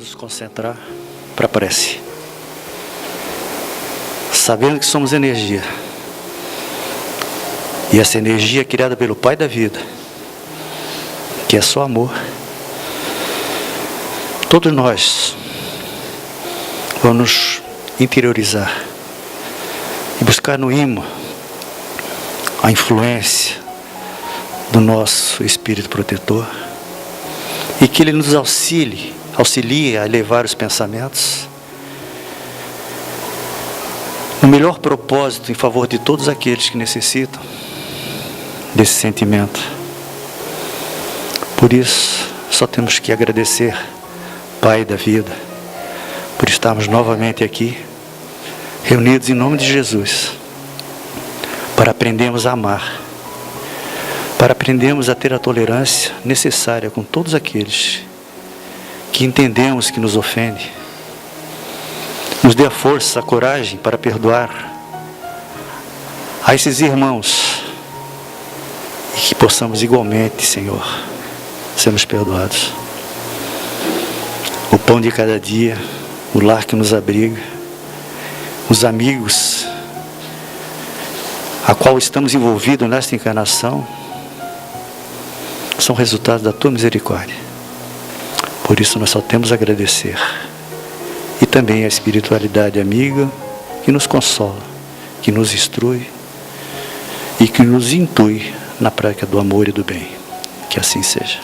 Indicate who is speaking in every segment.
Speaker 1: vamos nos concentrar para a prece. Sabendo que somos energia. E essa energia é criada pelo Pai da vida, que é só amor. Todos nós vamos nos interiorizar e buscar no ímã a influência do nosso Espírito Protetor e que Ele nos auxilie a elevar os pensamentos no melhor propósito em favor de todos aqueles que necessitam desse sentimento. Por isso, só temos que agradecer, Pai da vida, por estarmos novamente aqui, reunidos em nome de Jesus, para aprendermos a amar, para aprendermos a ter a tolerância necessária com todos aqueles que entendemos que nos ofendem. Nos dê a força, a coragem para perdoar a esses irmãos e que possamos igualmente, Senhor, sermos perdoados. O pão de cada dia, o lar que nos abriga, os amigos a qual estamos envolvidos nesta encarnação, são resultados da Tua misericórdia. Por isso nós só temos a agradecer. E também a espiritualidade amiga que nos consola, que nos instrui e que nos intui na prática do amor e do bem. Que assim seja.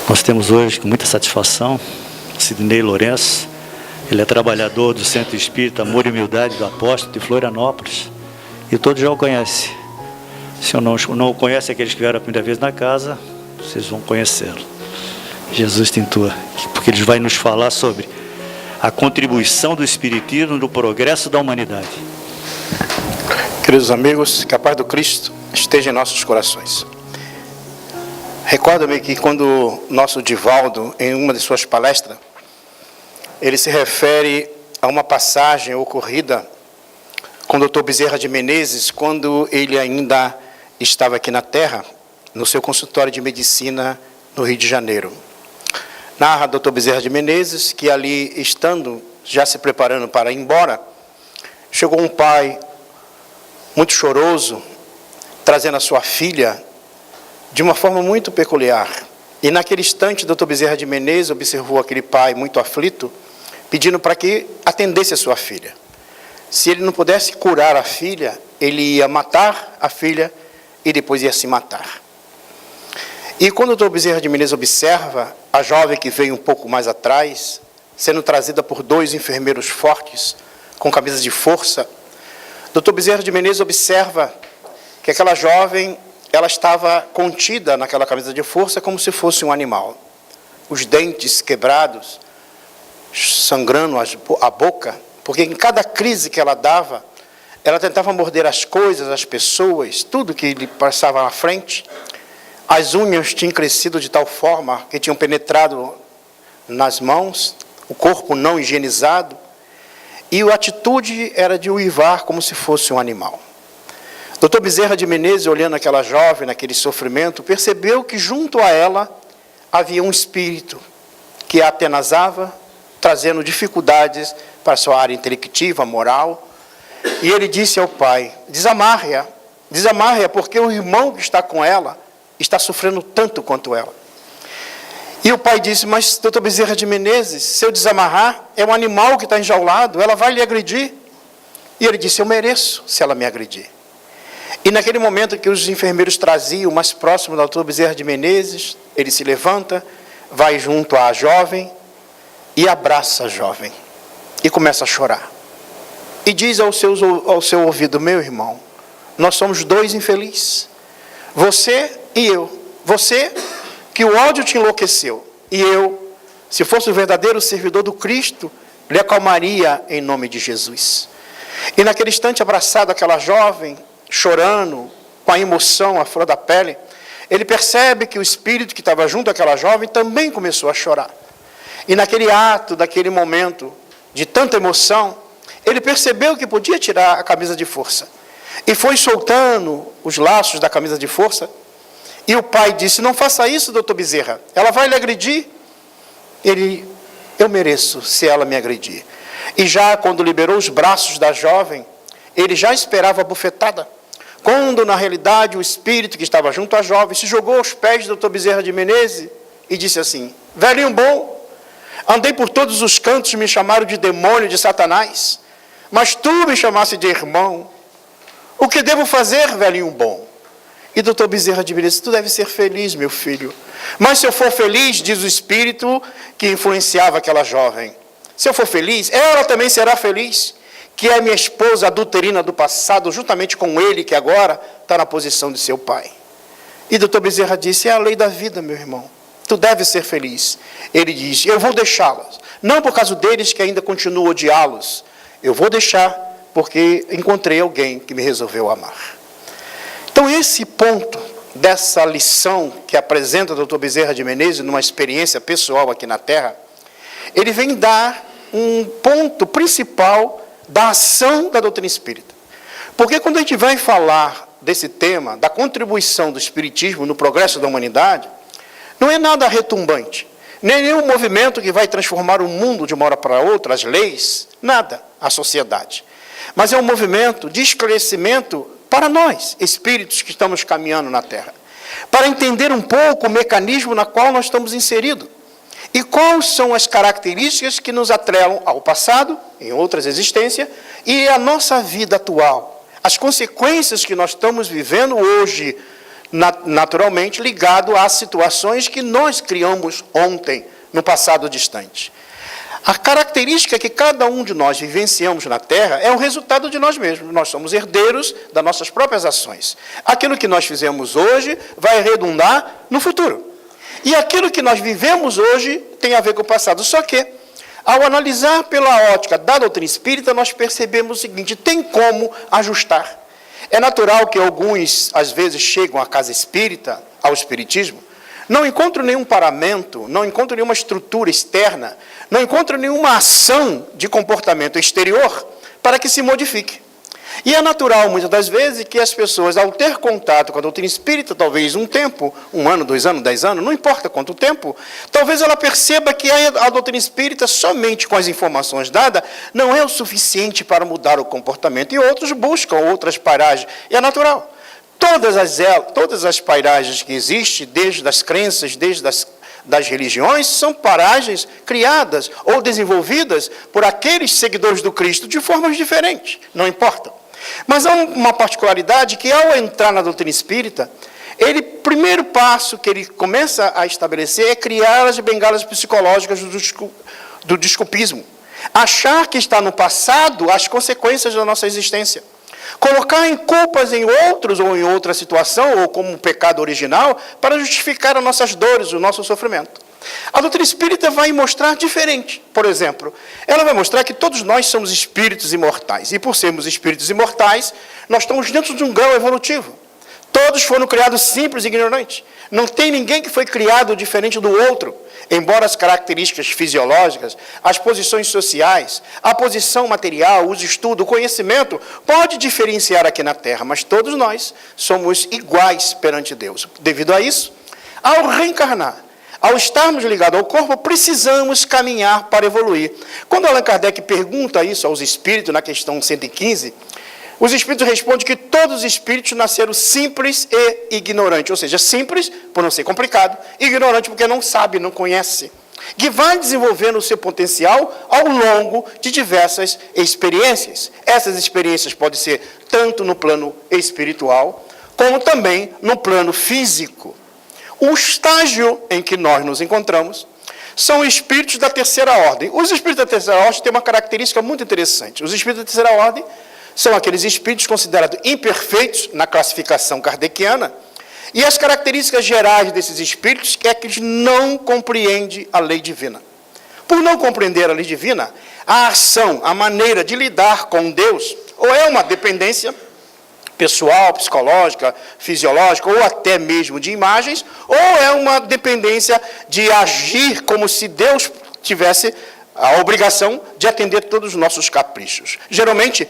Speaker 1: Nós temos hoje, com muita satisfação, Sidney Lourenço. Ele é trabalhador do Centro Espírita Amor e Humildade do Apóstolo de Florianópolis. E todos já o conhecem. Se eu não o conhece, aqueles que vieram a primeira vez na casa, vocês vão conhecê-lo. Jesus te intua, porque ele vai nos falar sobre a contribuição do Espiritismo no progresso da humanidade.
Speaker 2: Queridos amigos, que a paz do Cristo esteja em nossos corações. Recordo-me que quando nosso Divaldo, em uma de suas palestras, ele se refere a uma passagem ocorrida com o Dr. Bezerra de Menezes, quando ele ainda estava aqui na Terra, no seu consultório de medicina no Rio de Janeiro. Narra Dr. Bezerra de Menezes que ali, estando, já se preparando para ir embora, chegou um pai muito choroso, trazendo a sua filha de uma forma muito peculiar. E naquele instante, Dr. Bezerra de Menezes observou aquele pai muito aflito, pedindo para que atendesse a sua filha. Se ele não pudesse curar a filha, ele ia matar a filha e depois ia se matar. E quando o Dr. Bezerra de Menezes observa a jovem que veio um pouco mais atrás, sendo trazida por 2 enfermeiros fortes, com camisas de força, Dr. Bezerra de Menezes observa que aquela jovem, ela estava contida naquela camisa de força como se fosse um animal. Os dentes quebrados, sangrando a boca, porque em cada crise que ela dava, ela tentava morder as coisas, as pessoas, tudo que lhe passava na frente. As unhas tinham crescido de tal forma que tinham penetrado nas mãos, o corpo não higienizado, e a atitude era de uivar como se fosse um animal. Dr. Bezerra de Menezes, olhando aquela jovem, naquele sofrimento, percebeu que junto a ela havia um espírito que a atenazava, trazendo dificuldades para a sua área intelectiva, moral. E ele disse ao pai: desamarre-a, porque o irmão que está com ela está sofrendo tanto quanto ela. E o pai disse: mas, Dr. Bezerra de Menezes, se eu desamarrar, é um animal que está enjaulado, ela vai lhe agredir. E ele disse: eu mereço se ela me agredir. E naquele momento que os enfermeiros traziam mais próximo do Dr. Bezerra de Menezes, ele se levanta, vai junto à jovem e abraça a jovem e começa a chorar. E diz ao seu ouvido: meu irmão, nós somos 2 infelizes, você e eu. Você, que o ódio te enlouqueceu, e eu, se fosse o verdadeiro servidor do Cristo, lhe acalmaria em nome de Jesus. E naquele instante, abraçado aquela jovem, chorando, com a emoção à flor da pele, ele percebe que o espírito que estava junto àquela jovem também começou a chorar. E naquele ato, daquele momento de tanta emoção, ele percebeu que podia tirar a camisa de força. E foi soltando os laços da camisa de força. E o pai disse: não faça isso, doutor Bezerra, ela vai lhe agredir. eu mereço se ela me agredir. E já quando liberou os braços da jovem, ele já esperava a bufetada. Quando, na realidade, o espírito que estava junto à jovem se jogou aos pés do Dr. Bezerra de Menezes e disse assim: velhinho bom, andei por todos os cantos, me chamaram de demônio, de Satanás, mas tu me chamaste de irmão. O que devo fazer, velhinho bom? E Dr. Bezerra de Menezes: tu deve ser feliz, meu filho. Mas se eu for feliz, diz o espírito que influenciava aquela jovem, se eu for feliz, ela também será feliz, que é minha esposa adulterina do passado, juntamente com ele, que agora está na posição de seu pai. E Dr. Bezerra disse: é a lei da vida, meu irmão. Tu deves ser feliz. Ele diz: eu vou deixá-las. Não por causa deles que ainda continuo a odiá-los. Eu vou deixar porque encontrei alguém que me resolveu amar. Então, esse ponto dessa lição que apresenta o Dr. Bezerra de Menezes, numa experiência pessoal aqui na Terra, ele vem dar um ponto principal da ação da doutrina espírita. Porque quando a gente vai falar desse tema, da contribuição do espiritismo no progresso da humanidade, não é nada retumbante, nem nenhum movimento que vai transformar o mundo de uma hora para outra, as leis, nada, a sociedade. Mas é um movimento de esclarecimento para nós, espíritos que estamos caminhando na Terra, para entender um pouco o mecanismo na qual nós estamos inseridos. E quais são as características que nos atrelam ao passado, em outras existências, e à nossa vida atual. As consequências que nós estamos vivendo hoje, naturalmente ligado às situações que nós criamos ontem, no passado distante. A característica que cada um de nós vivenciamos na Terra é o resultado de nós mesmos. Nós somos herdeiros das nossas próprias ações. Aquilo que nós fizemos hoje vai redundar no futuro. E aquilo que nós vivemos hoje tem a ver com o passado. Só que, ao analisar pela ótica da doutrina espírita, nós percebemos o seguinte: tem como ajustar. É natural que alguns, às vezes, chegam à casa espírita, ao espiritismo, não encontram nenhum paramento, não encontram nenhuma estrutura externa, não encontram nenhuma ação de comportamento exterior para que se modifique. E é natural, muitas das vezes, que as pessoas, ao ter contato com a doutrina espírita, talvez um tempo, 1 ano, 2 anos, 10 anos, não importa quanto tempo, talvez ela perceba que a doutrina espírita, somente com as informações dadas, não é o suficiente para mudar o comportamento. E outros buscam outras paragens. E é natural. Todas as pairagens que existem, desde as crenças, desde das religiões, são paragens criadas ou desenvolvidas por aqueles seguidores do Cristo de formas diferentes, não importa. Mas há uma particularidade que, ao entrar na doutrina espírita, o primeiro passo que ele começa a estabelecer é criar as bengalas psicológicas do desculpismo. Achar que está no passado as consequências da nossa existência. Colocar em culpas em outros ou em outra situação, ou como um pecado original, para justificar as nossas dores, o nosso sofrimento. A doutrina espírita vai mostrar diferente. Por exemplo, ela vai mostrar que todos nós somos espíritos imortais. E por sermos espíritos imortais, nós estamos dentro de um grau evolutivo. Todos foram criados simples e ignorantes. Não tem ninguém que foi criado diferente do outro. Embora as características fisiológicas, as posições sociais, a posição material, os estudos, o conhecimento, pode diferenciar aqui na Terra, mas todos nós somos iguais perante Deus. Devido a isso, ao reencarnar, ao estarmos ligados ao corpo, precisamos caminhar para evoluir. Quando Allan Kardec pergunta isso aos espíritos, na questão 115, os espíritos respondem que todos os espíritos nasceram simples e ignorantes, ou seja, simples por não ser complicado, ignorante porque não sabe, não conhece, que vai desenvolvendo o seu potencial ao longo de diversas experiências. Essas experiências podem ser tanto no plano espiritual, como também no plano físico. O estágio em que nós nos encontramos são espíritos da terceira ordem. Os espíritos da terceira ordem têm uma característica muito interessante. Os espíritos da terceira ordem são aqueles espíritos considerados imperfeitos na classificação kardeciana, e as características gerais desses espíritos é que eles não compreendem a lei divina. Por não compreender a lei divina, a ação, a maneira de lidar com Deus, ou é uma dependência pessoal, psicológica, fisiológica, ou até mesmo de imagens, ou é uma dependência de agir como se Deus tivesse a obrigação de atender todos os nossos caprichos. Geralmente,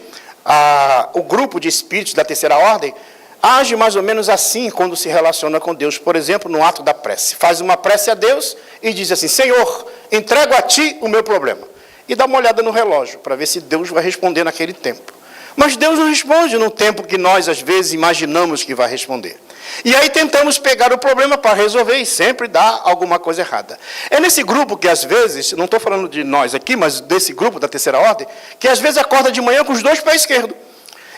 Speaker 2: o grupo de espíritos da terceira ordem age mais ou menos assim quando se relaciona com Deus. Por exemplo, no ato da prece. Faz uma prece a Deus e diz assim: Senhor, entrego a ti o meu problema. E dá uma olhada no relógio, para ver se Deus vai responder naquele tempo. Mas Deus não responde no tempo que nós, às vezes, imaginamos que vai responder. E aí tentamos pegar o problema para resolver e sempre dá alguma coisa errada. É nesse grupo que, às vezes, não estou falando de nós aqui, mas desse grupo da terceira ordem, que às vezes acorda de manhã com os 2 pés esquerdos.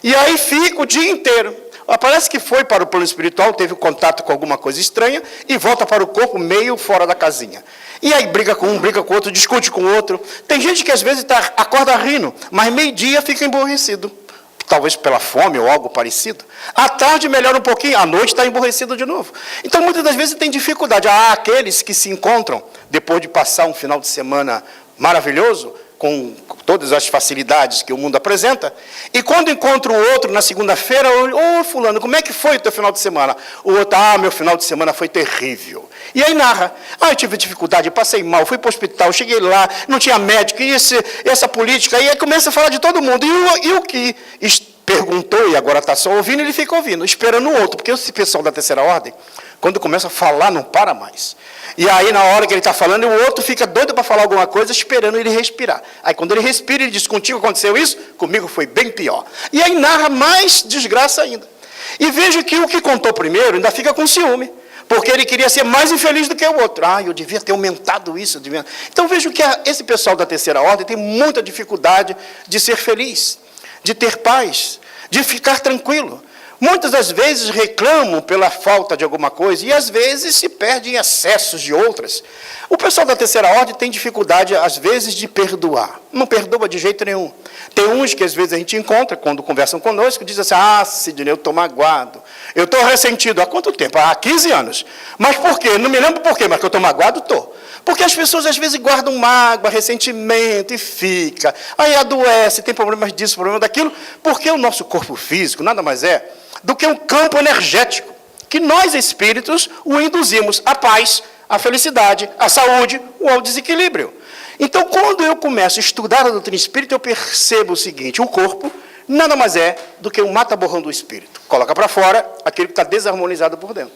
Speaker 2: E aí fica o dia inteiro. Parece que foi para o plano espiritual, teve contato com alguma coisa estranha e volta para o corpo meio fora da casinha. E aí briga com um, briga com o outro, discute com o outro. Tem gente que às vezes acorda rindo, mas meio-dia fica emborrecido. Talvez pela fome ou algo parecido. À tarde melhora um pouquinho, à noite está emborrecido de novo. Então, muitas das vezes tem dificuldade. Há aqueles que se encontram, depois de passar um final de semana maravilhoso, com todas as facilidades que o mundo apresenta, e quando encontra o outro na segunda-feira, ô fulano, como é que foi o teu final de semana? O outro, meu final de semana foi terrível. E aí narra, eu tive dificuldade, passei mal, fui para o hospital, cheguei lá, não tinha médico, e essa política, e aí começa a falar de todo mundo. E o que perguntou, e agora está só ouvindo, ele fica ouvindo, esperando o outro, porque esse pessoal da terceira ordem, quando começa a falar, não para mais. E aí, na hora que ele está falando, o outro fica doido para falar alguma coisa, esperando ele respirar. Aí, quando ele respira, ele diz, contigo aconteceu isso? Comigo foi bem pior. E aí, narra mais desgraça ainda. E veja que o que contou primeiro ainda fica com ciúme, porque ele queria ser mais infeliz do que o outro. Eu devia ter aumentado isso. Então, veja que esse pessoal da terceira ordem tem muita dificuldade de ser feliz, de ter paz, de ficar tranquilo. Muitas das vezes reclamam pela falta de alguma coisa e às vezes se perdem em excessos de outras. O pessoal da terceira ordem tem dificuldade, às vezes, de perdoar. Não perdoa de jeito nenhum. Tem uns que às vezes a gente encontra, quando conversam conosco, dizem assim, Sidney, eu estou magoado. Eu estou ressentido. Há quanto tempo? Há 15 anos. Mas por quê? Não me lembro por quê, mas que eu estou magoado, estou. Porque as pessoas às vezes guardam mágoa, ressentimento e fica. Aí adoece, tem problemas disso, problema daquilo, porque o nosso corpo físico nada mais é do que um campo energético, que nós espíritos o induzimos à paz, à felicidade, à saúde ou ao desequilíbrio. Então, quando eu começo a estudar a doutrina espírita, eu percebo o seguinte, o corpo nada mais é do que um mata-borrão do espírito. Coloca para fora aquele que está desarmonizado por dentro.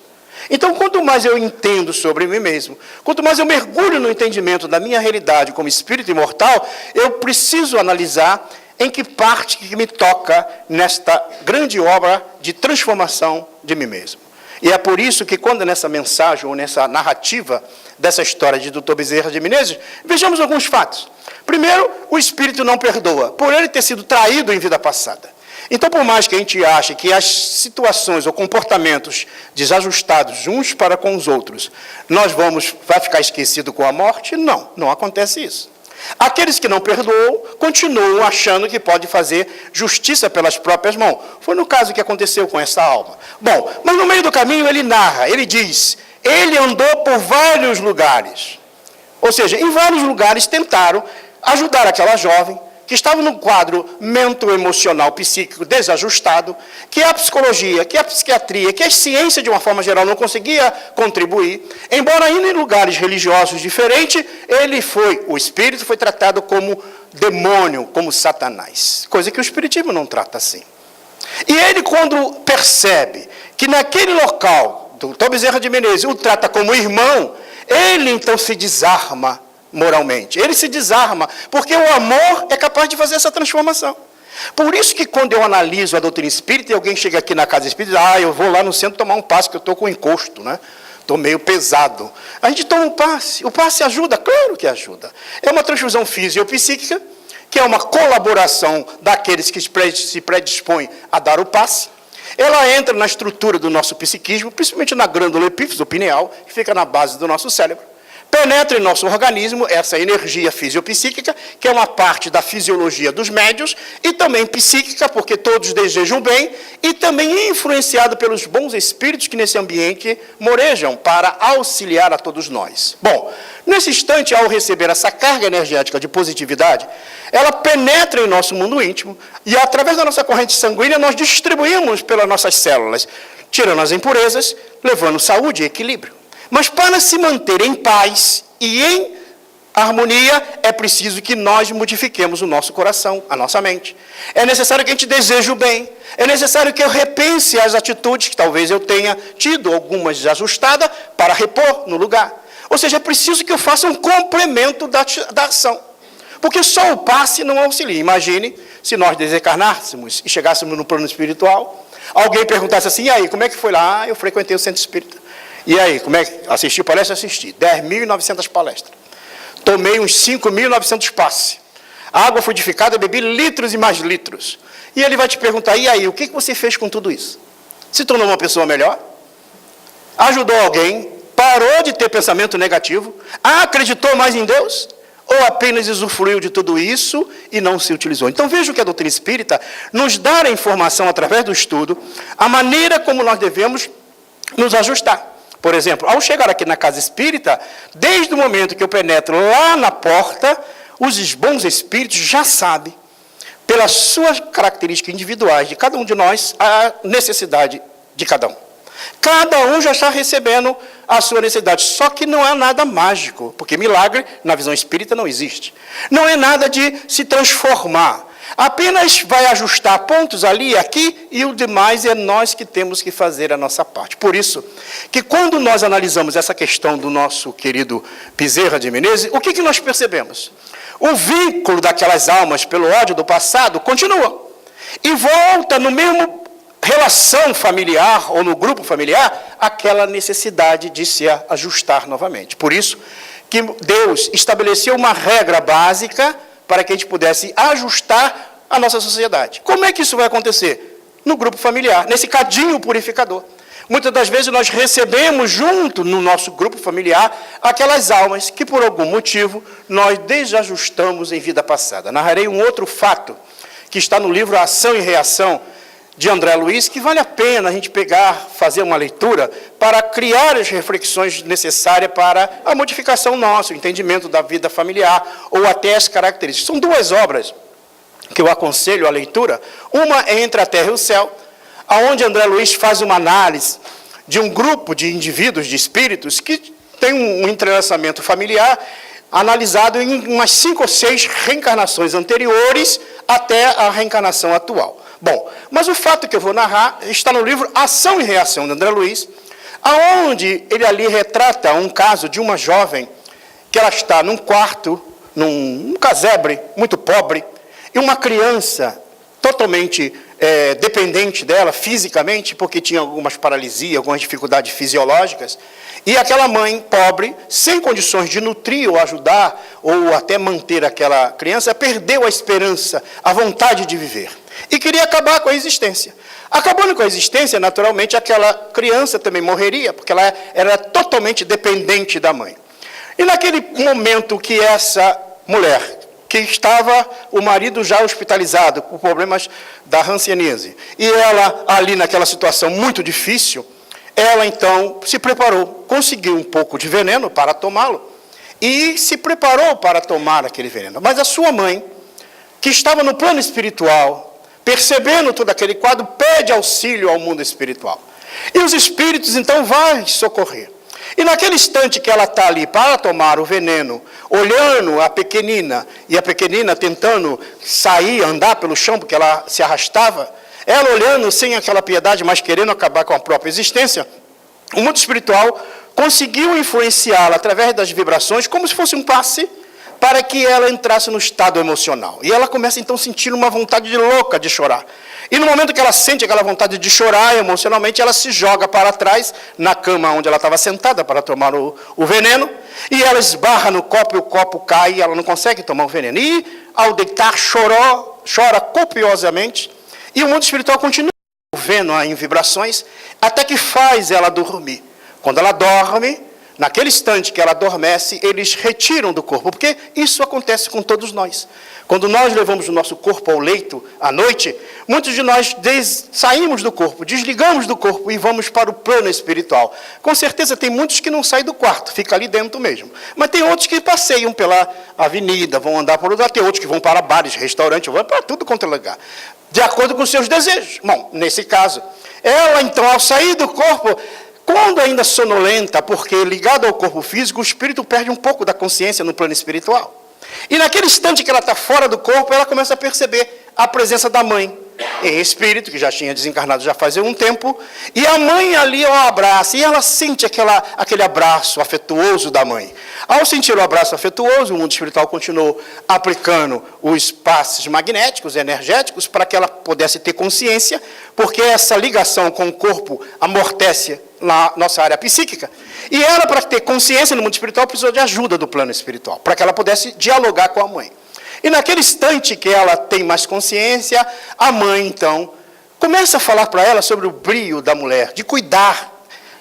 Speaker 2: Então, quanto mais eu entendo sobre mim mesmo, quanto mais eu mergulho no entendimento da minha realidade como espírito imortal, eu preciso analisar em que parte que me toca nesta grande obra de transformação de mim mesmo. E é por isso que quando nessa mensagem, ou nessa narrativa dessa história de Dr. Bezerra de Menezes, vejamos alguns fatos. Primeiro, o espírito não perdoa, por ele ter sido traído em vida passada. Então, por mais que a gente ache que as situações ou comportamentos desajustados uns para com os outros, vai ficar esquecido com a morte? Não acontece isso. Aqueles que não perdoam, continuam achando que pode fazer justiça pelas próprias mãos. Foi no caso que aconteceu com essa alma. Bom, mas no meio do caminho ele narra, ele diz, ele andou por vários lugares. Ou seja, em vários lugares tentaram ajudar aquela jovem, que estava num quadro mental-emocional, psíquico desajustado, que a psicologia, que a psiquiatria, que a ciência, de uma forma geral, não conseguia contribuir. Embora indo em lugares religiosos diferentes, o espírito foi tratado como demônio, como Satanás. Coisa que o espiritismo não trata assim. E ele, quando percebe que naquele local, Dr. Bezerra de Menezes o trata como irmão, ele então se desarma moralmente. Ele se desarma, porque o amor é capaz de fazer essa transformação. Por isso que quando eu analiso a doutrina espírita e alguém chega aqui na casa espírita, eu vou lá no centro tomar um passe, que eu estou com encosto, né? Estou meio pesado. A gente toma um passe. O passe ajuda? Claro que ajuda. É uma transfusão fisiopsíquica, que é uma colaboração daqueles que se predispõem a dar o passe. Ela entra na estrutura do nosso psiquismo, principalmente na glândula epífise pineal, que fica na base do nosso cérebro. Penetra em nosso organismo essa energia fisiopsíquica, que é uma parte da fisiologia dos médios, e também psíquica, porque todos desejam bem, e também influenciado pelos bons espíritos que nesse ambiente morejam para auxiliar a todos nós. Bom, nesse instante, ao receber essa carga energética de positividade, ela penetra em nosso mundo íntimo, e através da nossa corrente sanguínea, nós distribuímos pelas nossas células, tirando as impurezas, levando saúde e equilíbrio. Mas para se manter em paz e em harmonia, é preciso que nós modifiquemos o nosso coração, a nossa mente. É necessário que a gente deseje o bem. É necessário que eu repense as atitudes que talvez eu tenha tido, algumas desajustadas, para repor no lugar. Ou seja, é preciso que eu faça um complemento da ação. Porque só o passe não auxilia. Imagine se nós desencarnássemos e chegássemos no plano espiritual, alguém perguntasse assim, e aí, como é que foi lá? Eu frequentei o centro espírita. E aí, como é que assisti palestra? Assisti 10.900 palestras. Tomei uns 5.900 passes. A água fluidificada, eu bebi litros e mais litros. E ele vai te perguntar, e aí, o que você fez com tudo isso? Se tornou uma pessoa melhor? Ajudou alguém? Parou de ter pensamento negativo? Acreditou mais em Deus? Ou apenas usufruiu de tudo isso e não se utilizou? Então veja que a doutrina espírita nos dá a informação através do estudo, a maneira como nós devemos nos ajustar. Por exemplo, ao chegar aqui na casa espírita, desde o momento que eu penetro lá na porta, os bons espíritos já sabem, pelas suas características individuais de cada um de nós, a necessidade de cada um. Cada um já está recebendo a sua necessidade, só que não é nada mágico, porque milagre na visão espírita não existe. Não é nada de se transformar, apenas vai ajustar pontos ali e aqui, e o demais é nós que temos que fazer a nossa parte. Por isso, que quando nós analisamos essa questão do nosso querido Bezerra de Menezes, o que nós percebemos? O vínculo daquelas almas pelo ódio do passado continua, e volta no mesmo relação familiar, ou no grupo familiar, aquela necessidade de se ajustar novamente. Por isso que Deus estabeleceu uma regra básica para que a gente pudesse ajustar a nossa sociedade. Como é que isso vai acontecer? No grupo familiar, nesse cadinho purificador. Muitas das vezes nós recebemos junto no nosso grupo familiar aquelas almas que por algum motivo nós desajustamos em vida passada. Narrarei um outro fato que está no livro Ação e Reação, de André Luiz, que vale a pena a gente pegar, fazer uma leitura, para criar as reflexões necessárias para a modificação nossa, o entendimento da vida familiar, ou até as características. São duas obras que eu aconselho a leitura. Uma é Entre a Terra e o Céu, onde André Luiz faz uma análise de um grupo de indivíduos, de espíritos, que tem um entrelaçamento familiar, analisado em umas 5 ou 6 reencarnações anteriores até a reencarnação atual. Bom, mas o fato que eu vou narrar está no livro Ação e Reação, de André Luiz, aonde ele ali retrata um caso de uma jovem que ela está num quarto, num casebre muito pobre, e uma criança totalmente dependente dela fisicamente, porque tinha algumas paralisias, algumas dificuldades fisiológicas, e aquela mãe pobre, sem condições de nutrir ou ajudar, ou até manter aquela criança, perdeu a esperança, a vontade de viver. E queria acabar com a existência. Acabando com a existência, naturalmente, aquela criança também morreria, porque ela era totalmente dependente da mãe. E naquele momento que essa mulher, que estava o marido já hospitalizado, com problemas da hanseníase, e ela ali naquela situação muito difícil, ela então se preparou, conseguiu um pouco de veneno para tomá-lo, e se preparou para tomar aquele veneno. Mas a sua mãe, que estava no plano espiritual, percebendo todo aquele quadro, pede auxílio ao mundo espiritual. E os espíritos, então, vão socorrer. E naquele instante que ela está ali para tomar o veneno, olhando a pequenina, e a pequenina tentando sair, andar pelo chão, porque ela se arrastava, ela olhando sem aquela piedade, mas querendo acabar com a própria existência, o mundo espiritual conseguiu influenciá-la através das vibrações, como se fosse um passe, para que ela entrasse no estado emocional. E ela começa, então, a sentir uma vontade louca de chorar. E no momento que ela sente aquela vontade de chorar emocionalmente, ela se joga para trás, na cama onde ela estava sentada para tomar o veneno, e ela esbarra no copo, e o copo cai, e ela não consegue tomar o veneno. E, ao deitar, chora copiosamente, e o mundo espiritual continua vendo em vibrações, até que faz ela dormir. Quando ela dorme, naquele instante que ela adormece, eles retiram do corpo, porque isso acontece com todos nós. Quando nós levamos o nosso corpo ao leito à noite, muitos de nós saímos do corpo, desligamos do corpo e vamos para o plano espiritual. Com certeza tem muitos que não saem do quarto, fica ali dentro mesmo. Mas tem outros que passeiam pela avenida, vão andar por outro lado, tem outros que vão para bares, restaurantes, vão para tudo quanto é lugar, de acordo com os seus desejos. Bom, nesse caso, ela então, ao sair do corpo, quando ainda sonolenta, porque ligado ao corpo físico, o espírito perde um pouco da consciência no plano espiritual. E naquele instante que ela está fora do corpo, ela começa a perceber a presença da mãe, em espírito, que já tinha desencarnado já fazia um tempo, e a mãe ali o abraça, e ela sente aquele abraço afetuoso da mãe. Ao sentir o abraço afetuoso, o mundo espiritual continuou aplicando os passes magnéticos, energéticos, para que ela pudesse ter consciência, porque essa ligação com o corpo amortece na nossa área psíquica, e ela, para ter consciência no mundo espiritual, precisou de ajuda do plano espiritual, para que ela pudesse dialogar com a mãe. E naquele instante que ela tem mais consciência, a mãe, então, começa a falar para ela sobre o brio da mulher, de cuidar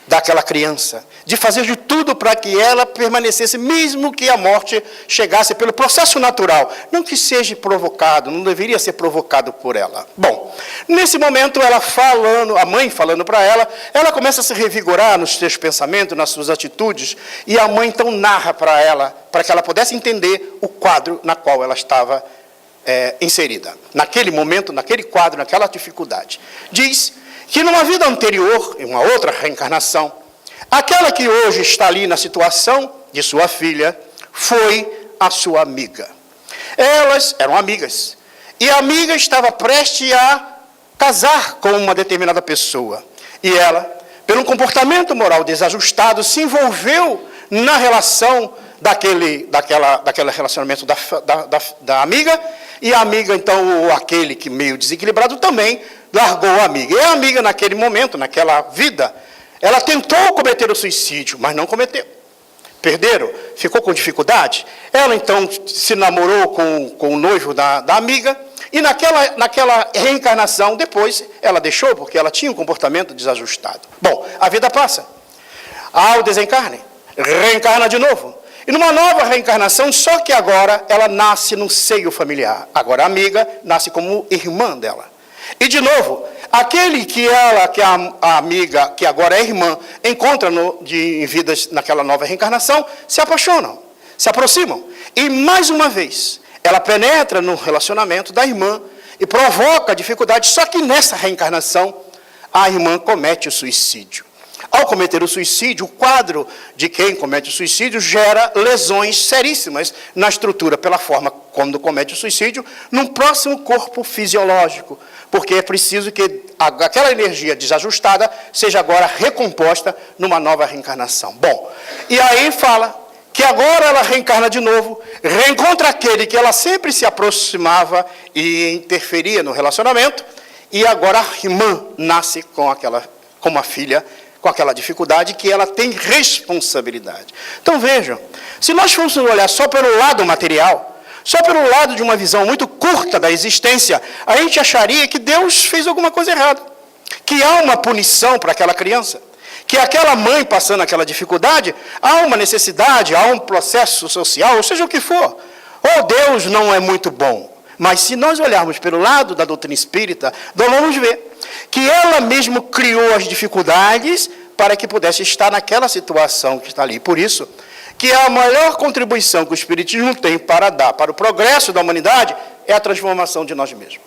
Speaker 2: daquela criança, de fazer de tudo para que ela permanecesse, mesmo que a morte chegasse pelo processo natural, não que seja provocado, não deveria ser provocado por ela. Bom, nesse momento, ela falando, a mãe falando para ela começa a se revigorar nos seus pensamentos, nas suas atitudes, e a mãe então narra para ela, para que ela pudesse entender o quadro na qual ela estava inserida. Naquele momento, naquele quadro, naquela dificuldade. Diz que numa vida anterior, em uma outra reencarnação, aquela que hoje está ali na situação de sua filha, foi a sua amiga. Elas eram amigas. E a amiga estava prestes a casar com uma determinada pessoa. E ela, pelo comportamento moral desajustado, se envolveu na relação daquele relacionamento da amiga, e a amiga, então, ou aquele que meio desequilibrado também, largou a amiga. E a amiga, naquele momento, naquela vida, ela tentou cometer o suicídio, mas não cometeu. Perderam, ficou com dificuldade. Ela, então, se namorou com o noivo da amiga, e naquela reencarnação, depois, ela deixou, porque ela tinha um comportamento desajustado. Bom, a vida passa. Ao desencarne, reencarna de novo. E numa nova reencarnação, só que agora ela nasce no seio familiar. Agora a amiga nasce como irmã dela. E de novo, aquele que a amiga, que agora é irmã, encontra em vidas naquela nova reencarnação, se apaixonam, se aproximam. E mais uma vez, ela penetra no relacionamento da irmã e provoca dificuldade, só que nessa reencarnação, a irmã comete o suicídio. Ao cometer o suicídio, o quadro de quem comete o suicídio gera lesões seríssimas na estrutura, pela forma quando comete o suicídio, num próximo corpo fisiológico, porque é preciso que aquela energia desajustada seja agora recomposta numa nova reencarnação. Bom, e aí fala que agora ela reencarna de novo, reencontra aquele que ela sempre se aproximava e interferia no relacionamento, e agora a irmã nasce com uma filha, com aquela dificuldade que ela tem responsabilidade. Então vejam, se nós fôssemos olhar só pelo lado material, só pelo lado de uma visão muito curta da existência, a gente acharia que Deus fez alguma coisa errada, que há uma punição para aquela criança, que aquela mãe passando aquela dificuldade, há uma necessidade, há um processo social, ou seja o que for. Ou Deus não é muito bom. Mas se nós olharmos pelo lado da doutrina espírita, nós vamos ver que ela mesmo criou as dificuldades para que pudesse estar naquela situação que está ali. Por isso, que a maior contribuição que o Espiritismo tem para dar para o progresso da humanidade é a transformação de nós mesmos.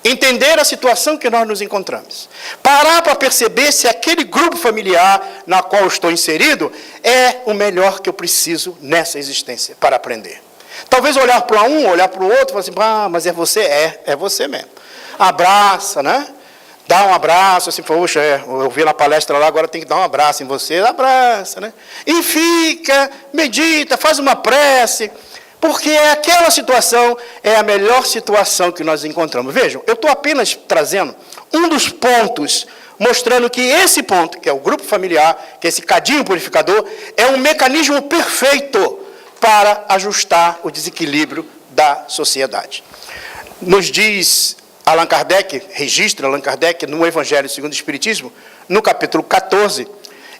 Speaker 2: Entender a situação que nós nos encontramos. Parar para perceber se aquele grupo familiar na qual estou inserido é o melhor que eu preciso nessa existência para aprender. Talvez olhar para um, olhar para o outro e falar assim, mas é você? É você mesmo. Abraça, né? Dá um abraço, assim, poxa, eu vi na palestra lá, agora tem que dar um abraço em você, abraça, né? E fica, medita, faz uma prece, porque aquela situação é a melhor situação que nós encontramos. Vejam, eu estou apenas trazendo um dos pontos, mostrando que esse ponto, que é o grupo familiar, que é esse cadinho purificador, é um mecanismo perfeito para ajustar o desequilíbrio da sociedade. Nos diz Allan Kardec, registra Allan Kardec no Evangelho segundo o Espiritismo, no capítulo 14,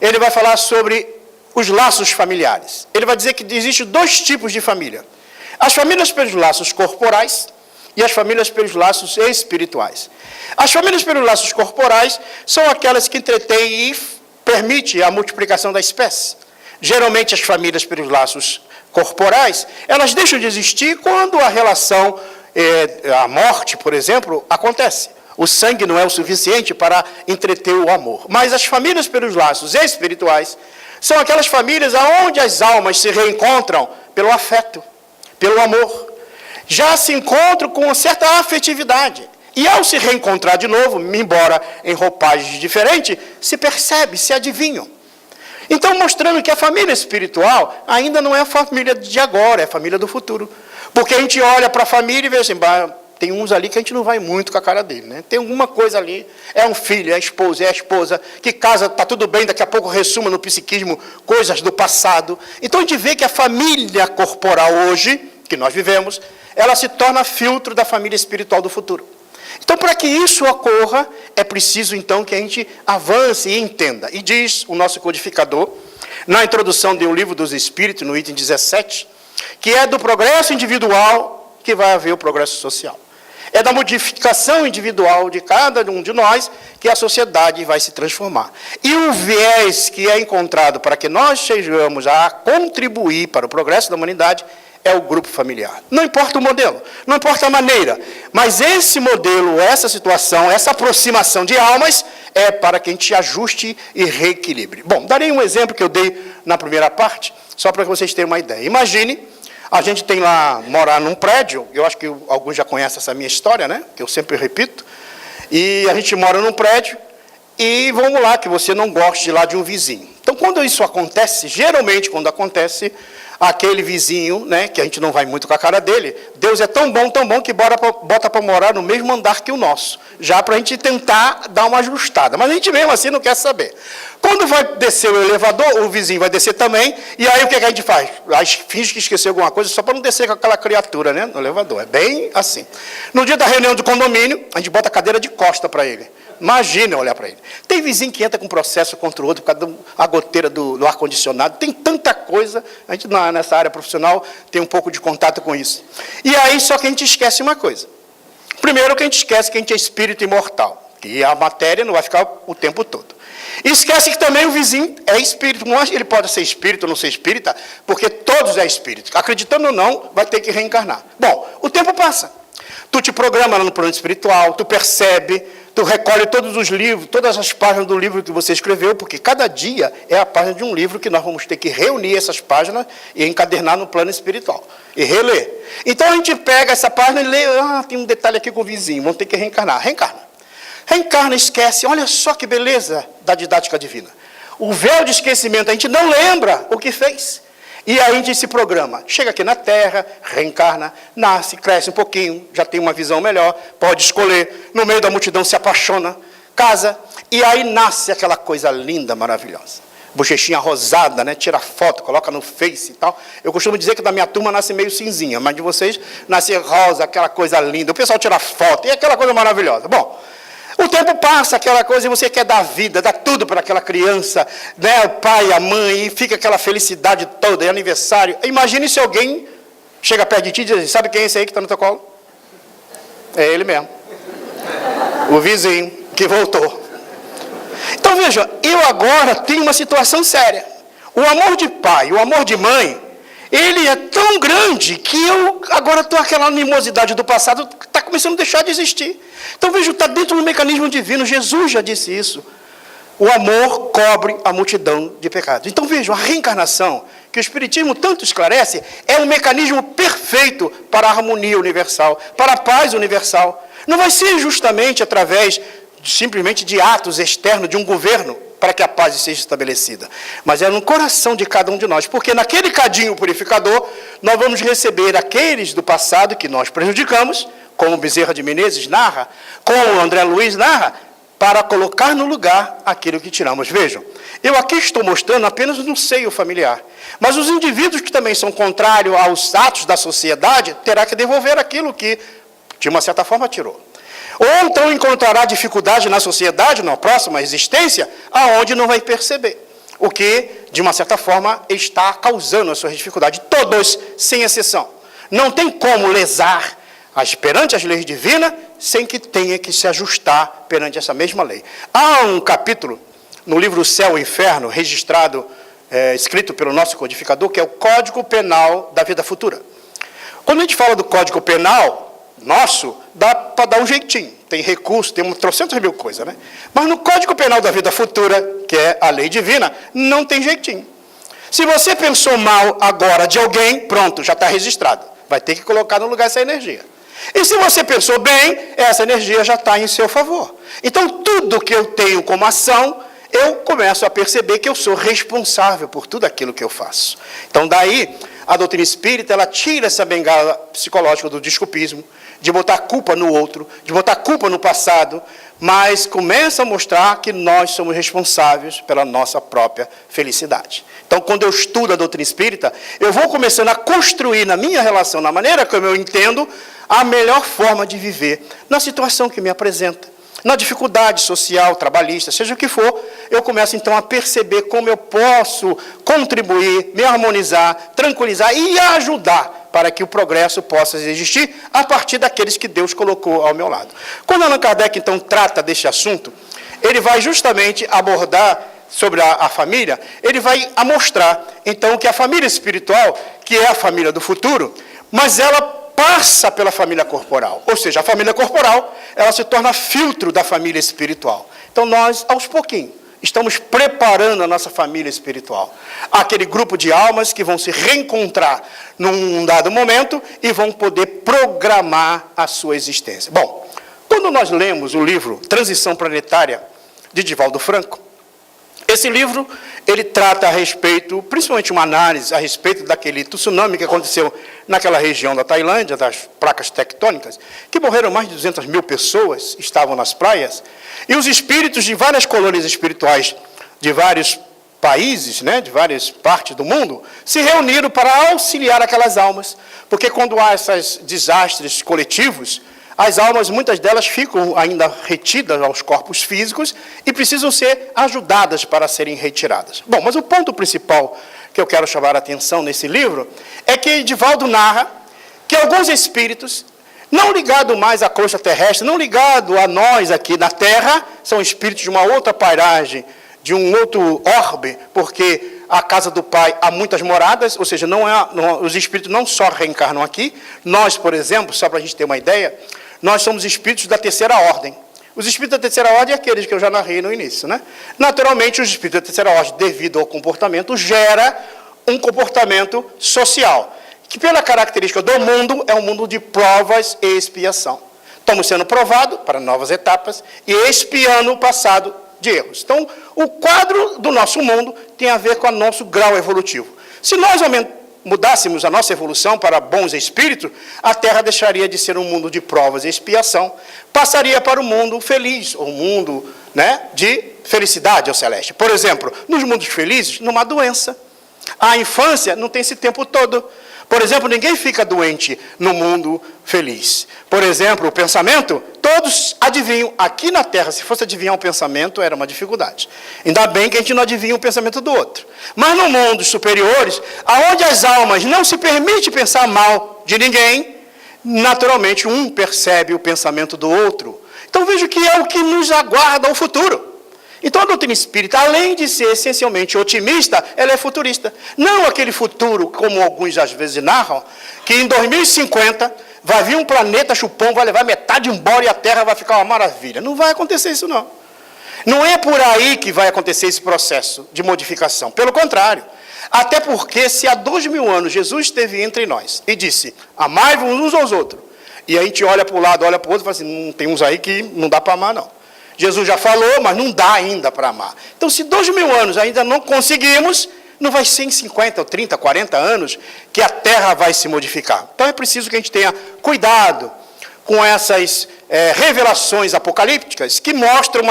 Speaker 2: ele vai falar sobre os laços familiares. Ele vai dizer que existem dois tipos de família. As famílias pelos laços corporais e as famílias pelos laços espirituais. As famílias pelos laços corporais são aquelas que entretêm e permitem a multiplicação da espécie. Geralmente as famílias pelos laços corporais, elas deixam de existir quando a relação, a morte, por exemplo, acontece. O sangue não é o suficiente para entreter o amor. Mas as famílias pelos laços espirituais são aquelas famílias onde as almas se reencontram pelo afeto, pelo amor. Já se encontram com uma certa afetividade. E ao se reencontrar de novo, embora em roupagens diferentes, se percebe, se adivinham. Então, mostrando que a família espiritual ainda não é a família de agora, é a família do futuro. Porque a gente olha para a família e vê assim, tem uns ali que a gente não vai muito com a cara dele, né? Tem alguma coisa ali, é um filho, é a esposa, que casa, está tudo bem, daqui a pouco ressuma no psiquismo coisas do passado. Então, a gente vê que a família corporal hoje, que nós vivemos, ela se torna filtro da família espiritual do futuro. Então, para que isso ocorra, é preciso, então, que a gente avance e entenda. E diz o nosso codificador, na introdução de O Livro dos Espíritos, no item 17, que é do progresso individual que vai haver o progresso social. É da modificação individual de cada um de nós que a sociedade vai se transformar. E o viés que é encontrado para que nós sejamos a contribuir para o progresso da humanidade é o grupo familiar. Não importa o modelo, não importa a maneira, mas esse modelo, essa situação, essa aproximação de almas é para que a gente ajuste e reequilibre. Bom, darei um exemplo que eu dei na primeira parte, só para que vocês tenham uma ideia. Imagine, a gente tem lá, morar num prédio, eu acho que alguns já conhecem essa minha história, né? Que eu sempre repito, e a gente mora num prédio, e vamos lá, que você não goste de lá de um vizinho. Então, quando isso acontece, geralmente quando acontece, aquele vizinho, né, que a gente não vai muito com a cara dele, Deus é tão bom, que bota para morar no mesmo andar que o nosso, já para a gente tentar dar uma ajustada. Mas a gente mesmo assim não quer saber. Quando vai descer o elevador, o vizinho vai descer também, e aí o que a gente faz? Finge que esqueceu alguma coisa só para não descer com aquela criatura, né, no elevador. É bem assim. No dia da reunião do condomínio, a gente bota a cadeira de costa para ele. Imagina olhar para ele. Tem vizinho que entra com processo contra o outro por causa da goteira do ar-condicionado. Tem tanta coisa. A gente, nessa área profissional, tem um pouco de contato com isso. E aí, só que a gente esquece uma coisa. Primeiro, que a gente esquece que a gente é espírito imortal. Que a matéria não vai ficar o tempo todo. E esquece que também o vizinho é espírito. Não acha que ele pode ser espírito ou não ser espírita, porque todos é espírito. Acreditando ou não, vai ter que reencarnar. Bom, o tempo passa. Tu te programa no plano espiritual, tu percebe, tu recolhe todos os livros, todas as páginas do livro que você escreveu, porque cada dia é a página de um livro que nós vamos ter que reunir essas páginas e encadernar no plano espiritual. E reler. Então a gente pega essa página e lê, tem um detalhe aqui com o vizinho, vamos ter que reencarnar. Reencarna. Reencarna, esquece, olha só que beleza da didática divina. O véu de esquecimento, a gente não lembra o que fez. E aí a gente se programa. Chega aqui na Terra, reencarna, nasce, cresce um pouquinho, já tem uma visão melhor, pode escolher, no meio da multidão se apaixona, casa, e aí nasce aquela coisa linda, maravilhosa. Bochechinha rosada, né? Tira foto, coloca no Face e tal. Eu costumo dizer que da minha turma nasce meio cinzinha, mas de vocês nasce rosa, aquela coisa linda. O pessoal tira foto, e aquela coisa maravilhosa. Bom, o tempo passa, aquela coisa, e você quer dar vida, dar tudo para aquela criança, né, o pai, a mãe, e fica aquela felicidade toda, é aniversário. Imagine se alguém chega perto de ti e diz assim, sabe quem é esse aí que está no teu colo? É ele mesmo. O vizinho que voltou. Então, veja, eu agora tenho uma situação séria. O amor de pai, o amor de mãe, ele é tão grande que eu agora estou aquela animosidade do passado está começando a deixar de existir. Então, veja, está dentro do mecanismo divino, Jesus já disse isso. O amor cobre a multidão de pecados. Então, veja, a reencarnação, que o Espiritismo tanto esclarece, é um mecanismo perfeito para a harmonia universal, para a paz universal. Não vai ser justamente através simplesmente de atos externos de um governo para que a paz seja estabelecida, mas é no coração de cada um de nós, porque naquele cadinho purificador nós vamos receber aqueles do passado que nós prejudicamos, como Bezerra de Menezes narra, como André Luiz narra, para colocar no lugar aquilo que tiramos. Vejam, eu aqui estou mostrando apenas no seio familiar, mas os indivíduos que também são contrários aos atos da sociedade terá que devolver aquilo que, de uma certa forma, tirou. Ou então encontrará dificuldade na sociedade, na próxima existência, aonde não vai perceber. O que, de uma certa forma, está causando a sua dificuldade. Todos, sem exceção. Não tem como lesar perante as leis divinas, sem que tenha que se ajustar perante essa mesma lei. Há um capítulo no livro Céu e Inferno, registrado, escrito pelo nosso codificador, que é o Código Penal da Vida Futura. Quando a gente fala do Código Penal nosso, dá para dar um jeitinho. Tem recurso, tem 300.000 coisas, né? Mas no Código Penal da Vida Futura, que é a lei divina, não tem jeitinho. Se você pensou mal agora de alguém, pronto, já está registrado. Vai ter que colocar no lugar essa energia. E se você pensou bem, essa energia já está em seu favor. Então, tudo que eu tenho como ação, eu começo a perceber que eu sou responsável por tudo aquilo que eu faço. Então, daí, a doutrina espírita, ela tira essa bengala psicológica do desculpismo, de botar culpa no outro, de botar culpa no passado, mas começa a mostrar que nós somos responsáveis pela nossa própria felicidade. Então, quando eu estudo a doutrina espírita, eu vou começando a construir na minha relação, na maneira como eu entendo, a melhor forma de viver, na situação que me apresenta. Na dificuldade social, trabalhista, seja o que for, eu começo então a perceber como eu posso contribuir, me harmonizar, tranquilizar e ajudar para que o progresso possa existir a partir daqueles que Deus colocou ao meu lado. Quando Allan Kardec então trata deste assunto, ele vai justamente abordar sobre a família, ele vai mostrar então que a família espiritual, que é a família do futuro, mas ela passa pela família corporal, ou seja, a família corporal, ela se torna filtro da família espiritual. Então nós, aos pouquinhos, estamos preparando a nossa família espiritual. Aquele grupo de almas que vão se reencontrar num dado momento e vão poder programar a sua existência. Bom, quando nós lemos o livro Transição Planetária, de Divaldo Franco, esse livro, ele trata a respeito, principalmente uma análise a respeito daquele tsunami que aconteceu naquela região da Tailândia, das placas tectônicas, que morreram mais de 200 mil pessoas, estavam nas praias, e os espíritos de várias colônias espirituais de vários países, né, de várias partes do mundo, se reuniram para auxiliar aquelas almas, porque quando há esses desastres coletivos, as almas, muitas delas ficam ainda retidas aos corpos físicos e precisam ser ajudadas para serem retiradas. Bom, mas o ponto principal que eu quero chamar a atenção nesse livro é que Divaldo narra que alguns espíritos, não ligados mais à crosta terrestre, não ligados a nós aqui na Terra, são espíritos de uma outra pairagem, de um outro orbe, porque a casa do Pai há muitas moradas, ou seja, os espíritos não só reencarnam aqui. Nós, por exemplo, só para a gente ter uma ideia, nós somos espíritos da terceira ordem. Os espíritos da terceira ordem é aqueles que eu já narrei no início, né? Naturalmente, os espíritos da terceira ordem, devido ao comportamento, gera um comportamento social, que pela característica do mundo, é um mundo de provas e expiação. Estamos sendo provados para novas etapas e expiando o passado de erros. Então, o quadro do nosso mundo tem a ver com o nosso grau evolutivo. Se nós mudássemos a nossa evolução para bons espíritos, a Terra deixaria de ser um mundo de provas e expiação, passaria para o mundo feliz, o mundo, né, de felicidade ao celeste. Por exemplo, nos mundos felizes, não há doença. A infância não tem esse tempo todo. Por exemplo, ninguém fica doente no mundo feliz. Por exemplo, o pensamento, todos adivinham. Aqui na Terra, se fosse adivinhar um pensamento, era uma dificuldade. Ainda bem que a gente não adivinha o pensamento do outro. Mas no mundo superiores, onde as almas não se permitem pensar mal de ninguém, naturalmente um percebe o pensamento do outro. Então veja que é o que nos aguarda o futuro. Então a doutrina espírita, além de ser essencialmente otimista, ela é futurista. Não aquele futuro, como alguns às vezes narram, que em 2050 vai vir um planeta chupão, vai levar metade embora e a Terra vai ficar uma maravilha. Não vai acontecer isso, não. Não é por aí que vai acontecer esse processo de modificação. Pelo contrário. Até porque se há 2000 anos Jesus esteve entre nós e disse, amai-vos uns aos outros. E a gente olha para o lado, olha para o outro e fala assim, tem uns aí que não dá para amar, não. Jesus já falou, mas não dá ainda para amar. Então, se 2000 anos ainda não conseguimos, não vai ser em 50, ou 30, 40 anos que a Terra vai se modificar. Então, é preciso que a gente tenha cuidado com essas revelações apocalípticas que mostram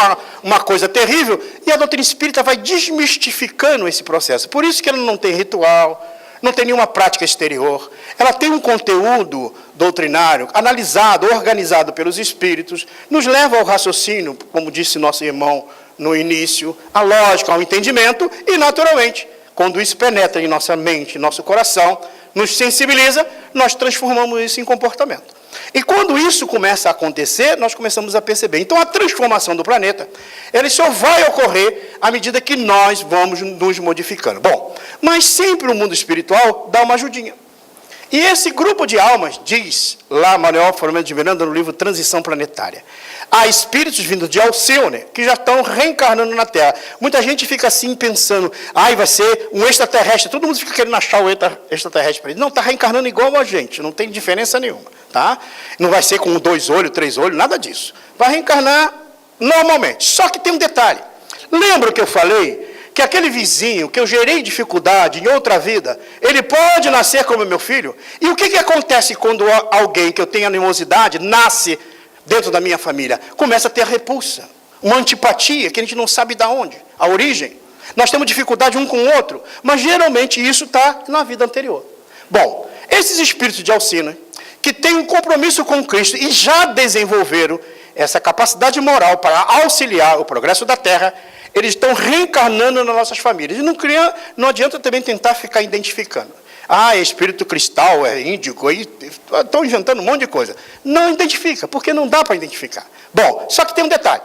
Speaker 2: uma coisa terrível e a doutrina espírita vai desmistificando esse processo. Por isso que ela não tem ritual, não tem nenhuma prática exterior. Ela tem um conteúdo doutrinário, analisado, organizado pelos espíritos, nos leva ao raciocínio, como disse nosso irmão no início, a lógica, ao entendimento, e naturalmente, quando isso penetra em nossa mente, em nosso coração, nos sensibiliza, nós transformamos isso em comportamento. E quando isso começa a acontecer, nós começamos a perceber. Então, a transformação do planeta, ela só vai ocorrer à medida que nós vamos nos modificando. Bom, mas sempre o mundo espiritual dá uma ajudinha. E esse grupo de almas, diz lá Manuel Filomeno de Miranda no livro Transição Planetária, há espíritos vindos de Alcione que já estão reencarnando na Terra. Muita gente fica assim pensando, vai ser um extraterrestre. Todo mundo fica querendo achar o extraterrestre para ele. Não, está reencarnando igual a gente, não tem diferença nenhuma. tá? Não vai ser com 2 olhos, 3 olhos, nada disso. Vai reencarnar normalmente. Só que tem um detalhe. Lembra que eu falei que aquele vizinho que eu gerei dificuldade em outra vida, ele pode nascer como meu filho? E o que acontece quando alguém que eu tenho animosidade nasce dentro da minha família? Começa a ter repulsa, uma antipatia que a gente não sabe de onde, a origem. Nós temos dificuldade um com o outro, mas geralmente isso está na vida anterior. Bom, esses espíritos de Alcina, que têm um compromisso com Cristo e já desenvolveram essa capacidade moral para auxiliar o progresso da Terra, eles estão reencarnando nas nossas famílias. E não adianta também tentar ficar identificando. É espírito cristal, é índigo, estão inventando um monte de coisa. Não identifica, porque não dá para identificar. Bom, só que tem um detalhe.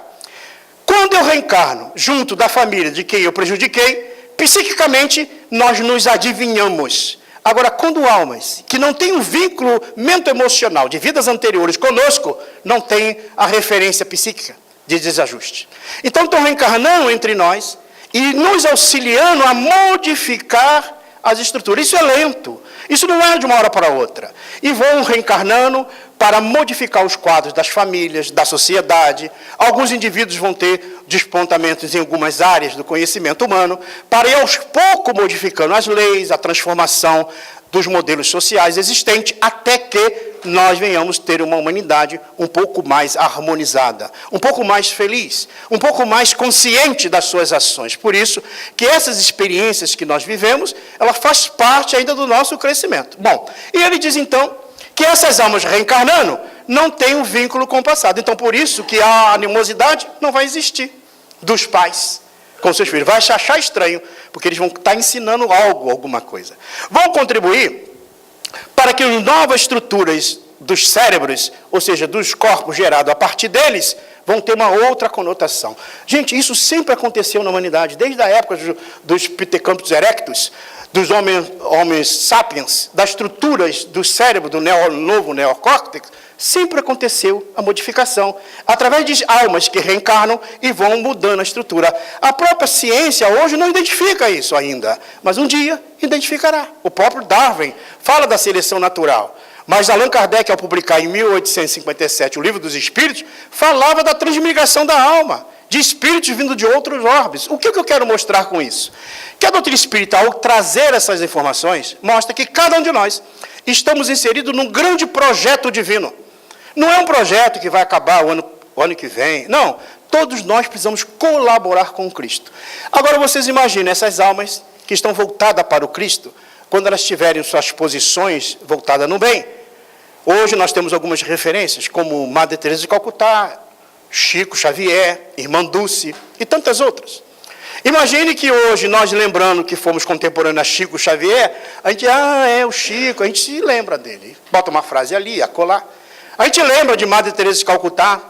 Speaker 2: Quando eu reencarno junto da família de quem eu prejudiquei, psiquicamente nós nos adivinhamos. Agora, quando almas que não têm um vínculo mente-emocional de vidas anteriores conosco, não têm a referência psíquica de desajuste. Então, estão reencarnando entre nós e nos auxiliando a modificar as estruturas. Isso é lento. Isso não é de uma hora para outra. E vão reencarnando para modificar os quadros das famílias, da sociedade. Alguns indivíduos vão ter despontamentos em algumas áreas do conhecimento humano, para ir aos poucos modificando as leis, a transformação dos modelos sociais existentes, até que nós venhamos ter uma humanidade um pouco mais harmonizada, um pouco mais feliz, um pouco mais consciente das suas ações. Por isso que essas experiências que nós vivemos, ela faz parte ainda do nosso crescimento. Bom, e ele diz então que essas almas reencarnando não têm um vínculo com o passado. Então, por isso que a animosidade não vai existir dos pais com seus filhos. Vai achar estranho, porque eles vão estar ensinando algo, alguma coisa. Vão contribuir para que as novas estruturas dos cérebros, ou seja, dos corpos gerados a partir deles, vão ter uma outra conotação. Gente, isso sempre aconteceu na humanidade, desde a época dos Pithecanthropus erectus, dos homens sapiens, das estruturas do cérebro, do novo neocórtex, sempre aconteceu a modificação, através de almas que reencarnam e vão mudando a estrutura. A própria ciência hoje não identifica isso ainda, mas um dia identificará. O próprio Darwin fala da seleção natural, mas Allan Kardec, ao publicar em 1857 o Livro dos Espíritos, falava da transmigração da alma, de espíritos vindo de outros orbes. O que eu quero mostrar com isso? Que a doutrina espírita, ao trazer essas informações, mostra que cada um de nós estamos inseridos num grande projeto divino. Não é um projeto que vai acabar o ano que vem. Não, todos nós precisamos colaborar com Cristo. Agora vocês imaginem essas almas que estão voltadas para o Cristo, quando elas tiverem suas posições voltadas no bem. Hoje nós temos algumas referências, como Madre Teresa de Calcutá, Chico Xavier, Irmã Dulce e tantas outras. Imagine que hoje, nós lembrando que fomos contemporâneos a Chico Xavier, a gente, é o Chico, a gente se lembra dele. Bota uma frase ali, acolá. A gente lembra de Madre Teresa de Calcutá,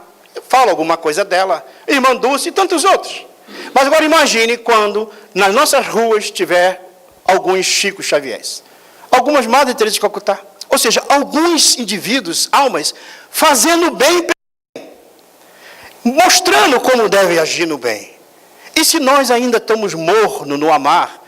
Speaker 2: fala alguma coisa dela, Irmã Dulce e tantos outros. Mas agora imagine quando nas nossas ruas tiver alguns Chico Xaviers, algumas Madre Teresa de Calcutá, ou seja, alguns indivíduos, almas, fazendo bem, mostrando como deve agir no bem. E se nós ainda estamos mornos no amar,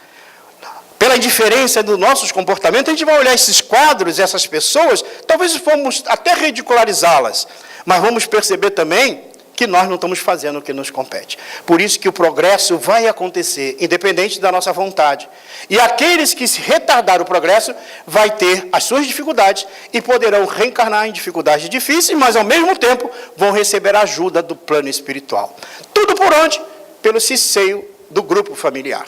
Speaker 2: pela indiferença dos nossos comportamentos, a gente vai olhar esses quadros, essas pessoas, talvez vamos até ridicularizá-las, mas vamos perceber também que nós não estamos fazendo o que nos compete. Por isso que o progresso vai acontecer, independente da nossa vontade. E aqueles que se retardar o progresso, vai ter as suas dificuldades e poderão reencarnar em dificuldades difíceis, mas ao mesmo tempo vão receber a ajuda do plano espiritual. Tudo por onde? Pelo seio do grupo familiar.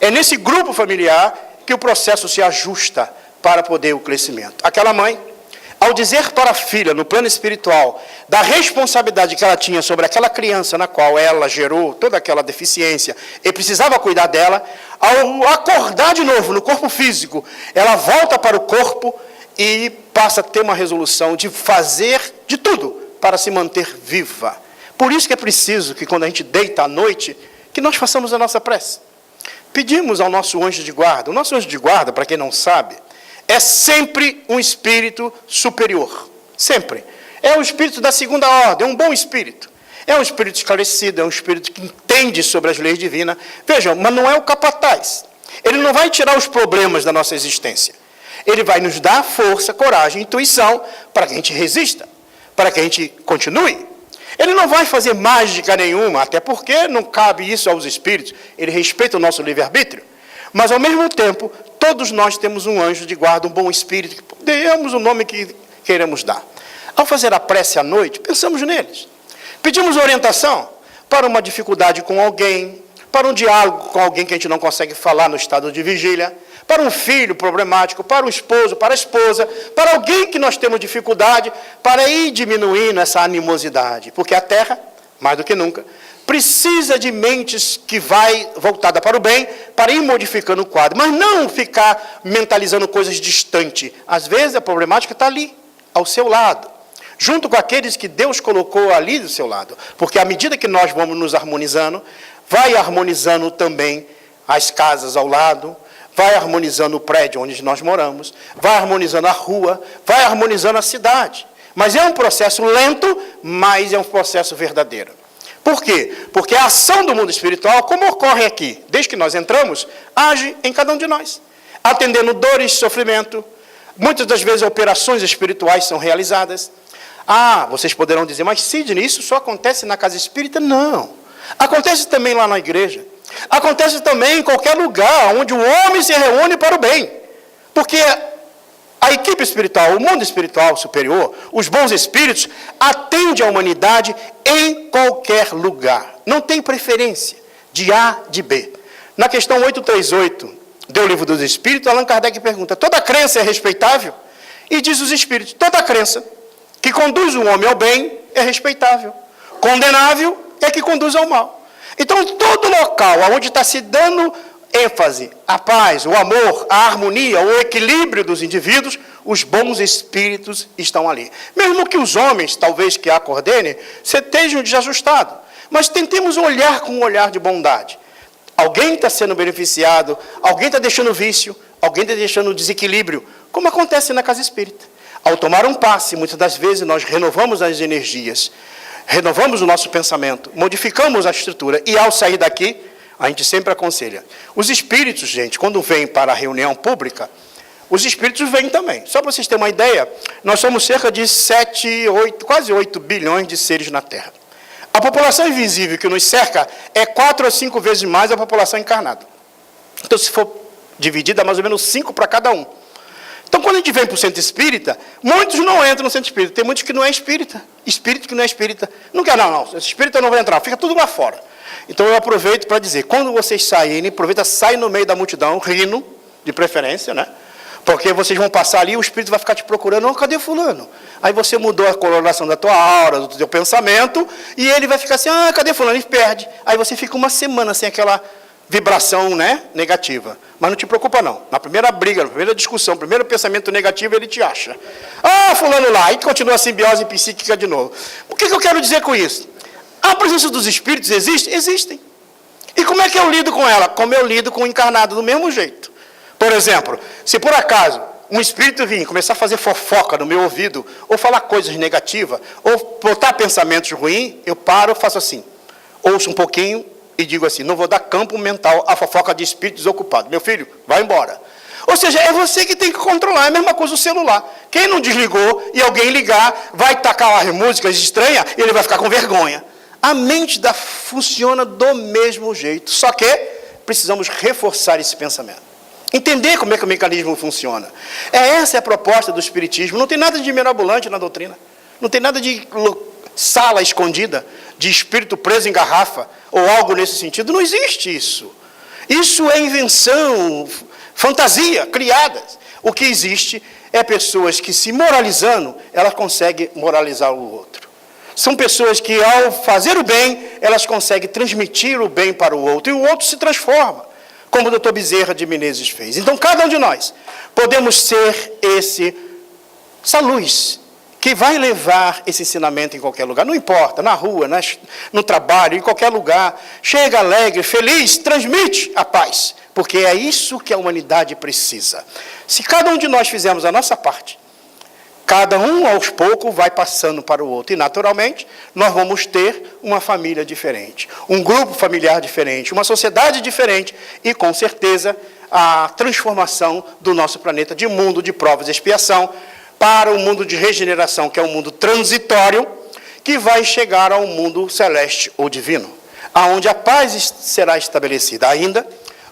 Speaker 2: É nesse grupo familiar que o processo se ajusta para poder o crescimento. Aquela mãe, ao dizer para a filha, no plano espiritual, da responsabilidade que ela tinha sobre aquela criança na qual ela gerou toda aquela deficiência e precisava cuidar dela, ao acordar de novo no corpo físico, ela volta para o corpo e passa a ter uma resolução de fazer de tudo para se manter viva. Por isso que é preciso que quando a gente deita à noite, que nós façamos a nossa prece. Pedimos ao nosso anjo de guarda. O nosso anjo de guarda, para quem não sabe, é sempre um espírito superior. Sempre. É um espírito da segunda ordem, é um bom espírito. É um espírito esclarecido, é um espírito que entende sobre as leis divinas. Vejam, mas não é o capataz. Ele não vai tirar os problemas da nossa existência. Ele vai nos dar força, coragem, intuição para que a gente resista, para que a gente continue. Ele não vai fazer mágica nenhuma, até porque não cabe isso aos espíritos. Ele respeita o nosso livre-arbítrio. Mas, ao mesmo tempo, todos nós temos um anjo de guarda, um bom espírito, que demos o nome que queremos dar. Ao fazer a prece à noite, pensamos neles. Pedimos orientação para uma dificuldade com alguém, para um diálogo com alguém que a gente não consegue falar no estado de vigília, para um filho problemático, para o esposo, para a esposa, para alguém que nós temos dificuldade, para ir diminuindo essa animosidade. Porque a Terra, mais do que nunca, precisa de mentes que vai voltada para o bem, para ir modificando o quadro, mas não ficar mentalizando coisas distantes. Às vezes a problemática está ali, ao seu lado, junto com aqueles que Deus colocou ali do seu lado. Porque à medida que nós vamos nos harmonizando, vai harmonizando também as casas ao lado, vai harmonizando o prédio onde nós moramos, vai harmonizando a rua, vai harmonizando a cidade. Mas é um processo lento, mas é um processo verdadeiro. Por quê? Porque a ação do mundo espiritual, como ocorre aqui, desde que nós entramos, age em cada um de nós, atendendo dores, sofrimento. Muitas das vezes operações espirituais são realizadas. Ah, vocês poderão dizer, mas Sidney, isso só acontece na casa espírita? Não. Acontece também lá na igreja. Acontece também em qualquer lugar onde o homem se reúne para o bem. Porque a equipe espiritual, o mundo espiritual superior, os bons espíritos, atende a humanidade em qualquer lugar. Não tem preferência de A, de B. Na questão 838 do Livro dos Espíritos, Allan Kardec pergunta, toda crença é respeitável? E diz os espíritos, toda crença que conduz o homem ao bem é respeitável. Condenável é que conduz ao mal. Então, todo local onde está se dando ênfase à paz, o amor, a harmonia, o equilíbrio dos indivíduos, os bons espíritos estão ali. Mesmo que os homens, talvez que a coordenem, estejam desajustados. Mas tentemos olhar com um olhar de bondade. Alguém está sendo beneficiado, alguém está deixando vício, alguém está deixando desequilíbrio, como acontece na casa espírita. Ao tomar um passe, muitas das vezes nós renovamos as energias, renovamos o nosso pensamento, modificamos a estrutura, e ao sair daqui, a gente sempre aconselha. Os espíritos, gente, quando vêm para a reunião pública, os espíritos vêm também. Só para vocês terem uma ideia, nós somos cerca de quase 8 bilhões de seres na Terra. A população invisível que nos cerca é 4 ou 5 vezes mais a população encarnada. Então, se for dividida, mais ou menos 5 para cada um. Então, quando a gente vem para o centro espírita, muitos não entram no centro espírita. Tem muitos que não é espírita. Espírito que não é espírita. Não quer, não. Esse espírita não vai entrar. Fica tudo lá fora. Então, eu aproveito para dizer, quando vocês saírem, aproveita, sai no meio da multidão, rindo, de preferência, né? Porque vocês vão passar ali e o espírito vai ficar te procurando. Oh, cadê fulano? Aí você mudou a coloração da tua aura, do teu pensamento, e ele vai ficar assim, ah, cadê fulano? E perde. Aí você fica uma semana sem aquela vibração, né, negativa. Mas não te preocupa, não. Na primeira briga, na primeira discussão, no primeiro pensamento negativo, ele te acha. Ah, fulano lá. Aí continua a simbiose psíquica de novo. O que eu quero dizer com isso? A presença dos espíritos existe? Existem. E como é que eu lido com ela? Como eu lido com o encarnado, do mesmo jeito. Por exemplo, se por acaso um espírito vir começar a fazer fofoca no meu ouvido, ou falar coisas negativas, ou botar pensamentos ruins, eu paro, faço assim. Ouço um pouquinho e digo assim, não vou dar campo mental à fofoca de espíritos ocupados. Meu filho, vai embora. Ou seja, é você que tem que controlar, é a mesma coisa o celular. Quem não desligou e alguém ligar, vai tacar as músicas estranhas e ele vai ficar com vergonha. A mente funciona do mesmo jeito, só que precisamos reforçar esse pensamento. Entender como é que o mecanismo funciona. Essa é a proposta do Espiritismo. Não tem nada de mirabolante na doutrina. Não tem nada de sala escondida, de espírito preso em garrafa, ou algo nesse sentido. Não existe isso. Isso é invenção, fantasia, criadas. O que existe é pessoas que, se moralizando, elas conseguem moralizar o outro. São pessoas que, ao fazer o bem, elas conseguem transmitir o bem para o outro, e o outro se transforma, como o doutor Bezerra de Menezes fez. Então, cada um de nós podemos ser essa luz que vai levar esse ensinamento em qualquer lugar. Não importa, na rua, no trabalho, em qualquer lugar. Chega alegre, feliz, transmite a paz, porque é isso que a humanidade precisa. Se cada um de nós fizermos a nossa parte, cada um, aos poucos, vai passando para o outro. E, naturalmente, nós vamos ter uma família diferente, um grupo familiar diferente, uma sociedade diferente. E, com certeza, a transformação do nosso planeta de mundo de provas e expiação para um mundo de regeneração, que é um mundo transitório, que vai chegar ao mundo celeste ou divino, aonde a paz será estabelecida. Ainda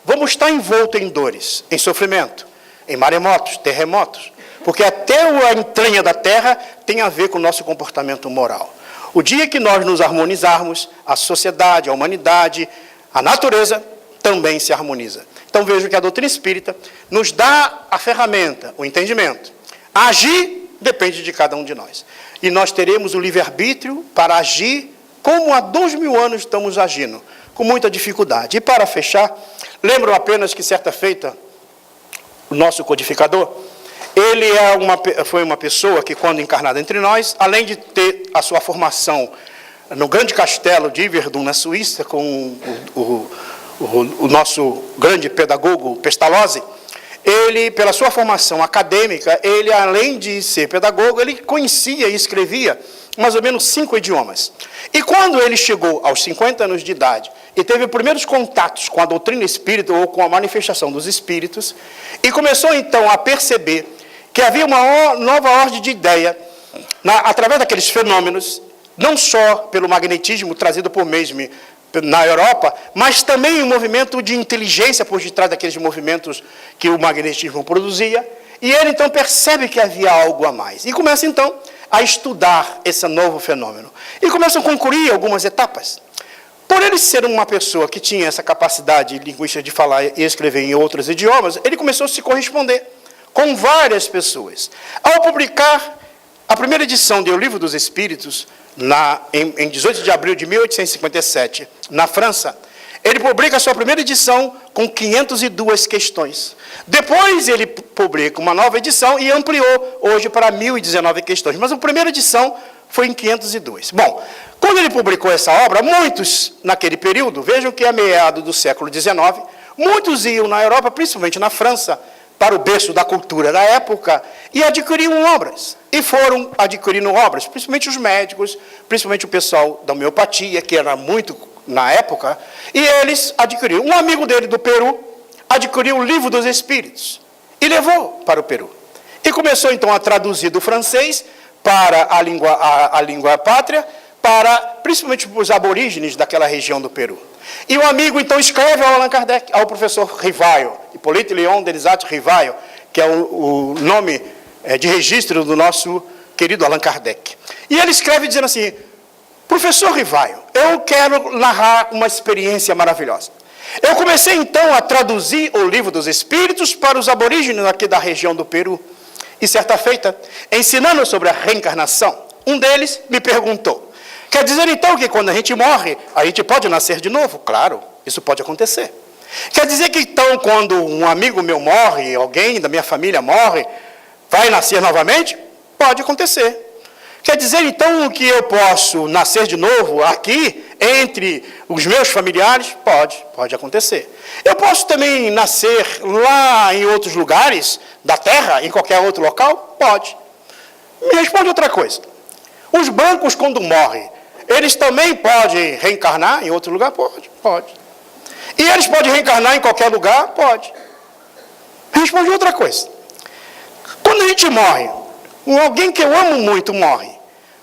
Speaker 2: vamos estar envoltos em dores, em sofrimento, em maremotos, terremotos, porque até a entranha da terra tem a ver com o nosso comportamento moral. O dia que nós nos harmonizarmos, a sociedade, a humanidade, a natureza também se harmoniza. Então vejo que a doutrina espírita nos dá a ferramenta, o entendimento. Agir depende de cada um de nós. E nós teremos o livre-arbítrio para agir como há 2000 anos estamos agindo, com muita dificuldade. E para fechar, lembro apenas que certa feita, o nosso codificador, ele foi uma pessoa que, quando encarnada entre nós, além de ter a sua formação no grande castelo de Yverdon, na Suíça, com o nosso grande pedagogo Pestalozzi, ele, pela sua formação acadêmica, ele, além de ser pedagogo, ele conhecia e escrevia mais ou menos 5 idiomas. E quando ele chegou aos 50 anos de idade e teve os primeiros contatos com a doutrina espírita ou com a manifestação dos espíritos, e começou então a perceber que havia uma nova ordem de ideia através daqueles fenômenos, não só pelo magnetismo trazido por Mesmer na Europa, mas também um movimento de inteligência por detrás daqueles movimentos que o magnetismo produzia, e ele então percebe que havia algo a mais, e começa então a estudar esse novo fenômeno, e começa a concluir algumas etapas. Por ele ser uma pessoa que tinha essa capacidade linguística de falar e escrever em outros idiomas, ele começou a se corresponder com várias pessoas. Ao publicar a primeira edição do Livro dos Espíritos, em 18 de abril de 1857, na França, ele publica a sua primeira edição com 502 questões. Depois ele publica uma nova edição e ampliou hoje para 1019 questões. Mas a primeira edição foi em 502. Bom, quando ele publicou essa obra, muitos, naquele período, vejam que a meados do século XIX, muitos iam na Europa, principalmente na França, para o berço da cultura da época, e adquiriam obras. E foram adquirindo obras, principalmente os médicos, principalmente o pessoal da homeopatia, que era muito na época, e eles adquiriram. Um amigo dele do Peru adquiriu o Livro dos Espíritos e levou para o Peru. E começou então a traduzir do francês para a língua pátria, para principalmente os aborígenes daquela região do Peru. E o amigo então escreve ao Allan Kardec, ao professor Rivaio, Hippolyte Léon Delisle Rivaio, que é o nome de registro do nosso querido Allan Kardec. E ele escreve dizendo assim: professor Rivaio, eu quero narrar uma experiência maravilhosa. Eu comecei então a traduzir o Livro dos Espíritos para os aborígenes aqui da região do Peru. E certa feita, ensinando sobre a reencarnação, um deles me perguntou: quer dizer então que quando a gente morre, a gente pode nascer de novo? Claro, isso pode acontecer. Quer dizer que então quando um amigo meu morre, alguém da minha família morre, vai nascer novamente? Pode acontecer. Quer dizer então que eu posso nascer de novo aqui, entre os meus familiares? Pode acontecer. Eu posso também nascer lá em outros lugares da Terra, em qualquer outro local? Pode. Me responde outra coisa. Os brancos, quando morrem, eles também podem reencarnar em outro lugar? Pode. E eles podem reencarnar em qualquer lugar? Pode. Me responde outra coisa. Quando a gente morre, alguém que eu amo muito morre,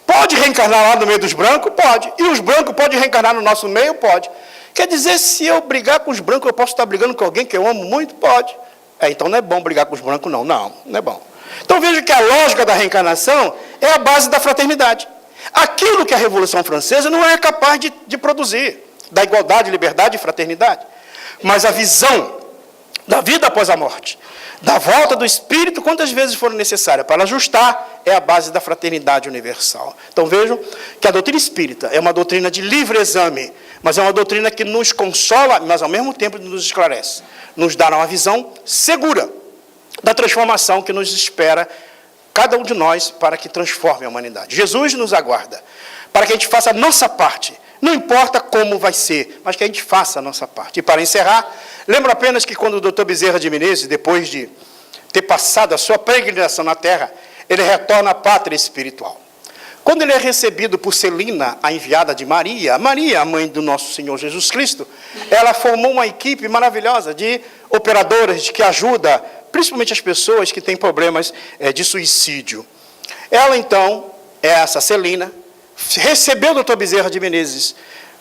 Speaker 2: pode reencarnar lá no meio dos brancos? Pode. E os brancos podem reencarnar no nosso meio? Pode. Quer dizer, se eu brigar com os brancos, eu posso estar brigando com alguém que eu amo muito? Pode. Então não é bom brigar com os brancos, não. Não é bom. Então veja que a lógica da reencarnação é a base da fraternidade. Aquilo que a Revolução Francesa não é capaz de produzir, da igualdade, liberdade e fraternidade. Mas a visão da vida após a morte, da volta do Espírito, quantas vezes foram necessárias para ajustar, é a base da fraternidade universal. Então vejam que a doutrina espírita é uma doutrina de livre exame, mas é uma doutrina que nos consola, mas ao mesmo tempo nos esclarece. Nos dá uma visão segura da transformação que nos espera cada um de nós para que transforme a humanidade. Jesus nos aguarda para que a gente faça a nossa parte. Não importa como vai ser, mas que a gente faça a nossa parte. E para encerrar, lembro apenas que quando o Dr. Bezerra de Menezes, depois de ter passado a sua peregrinação na Terra, ele retorna à pátria espiritual. Quando ele é recebido por Celina, a enviada de Maria, Maria, a mãe do nosso Senhor Jesus Cristo, ela formou uma equipe maravilhosa de operadoras que ajuda, principalmente as pessoas que têm problemas de suicídio. Ela, então, essa Celina, recebeu o doutor Bezerra de Menezes,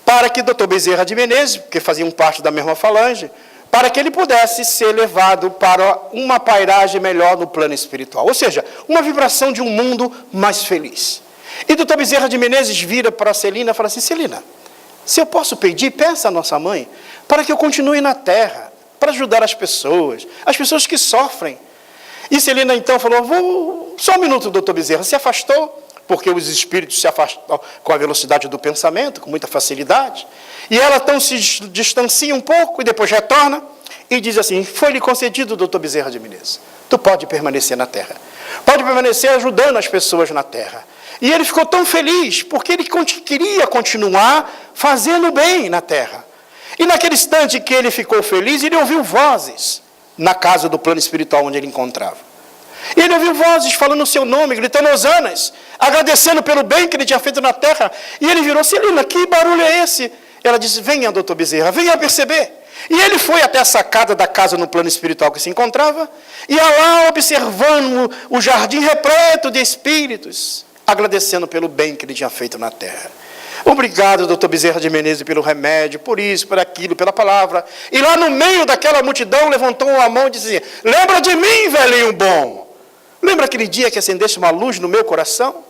Speaker 2: para que o doutor Bezerra de Menezes, porque faziam parte da mesma falange, para que ele pudesse ser levado para uma pairagem melhor no plano espiritual. Ou seja, uma vibração de um mundo mais feliz. E o doutor Bezerra de Menezes vira para a Celina e fala assim: Celina, se eu posso pedir, peça à nossa mãe, para que eu continue na terra, para ajudar as pessoas que sofrem. E Celina então falou: só um minuto, doutor Bezerra. Se afastou, porque os espíritos se afastam com a velocidade do pensamento, com muita facilidade. E ela então se distancia um pouco e depois retorna e diz assim: foi-lhe concedido, doutor Bezerra de Menezes, tu pode permanecer na terra. Pode permanecer ajudando as pessoas na terra. E ele ficou tão feliz, porque ele queria continuar fazendo bem na terra. E naquele instante que ele ficou feliz, ele ouviu vozes na casa do plano espiritual onde ele encontrava. E ele ouviu vozes falando o seu nome, gritando hosanas, agradecendo pelo bem que ele tinha feito na terra. E ele virou: Celina, que barulho é esse? Ela disse: venha, doutor Bezerra, venha perceber. E ele foi até a sacada da casa no plano espiritual que se encontrava, e lá observando o jardim repleto de espíritos, agradecendo pelo bem que ele tinha feito na terra. Obrigado, doutor Bezerra de Menezes, pelo remédio, por isso, por aquilo, pela palavra. E lá no meio daquela multidão, levantou a mão e dizia: lembra de mim, velhinho bom? Lembra aquele dia que acendesse uma luz no meu coração?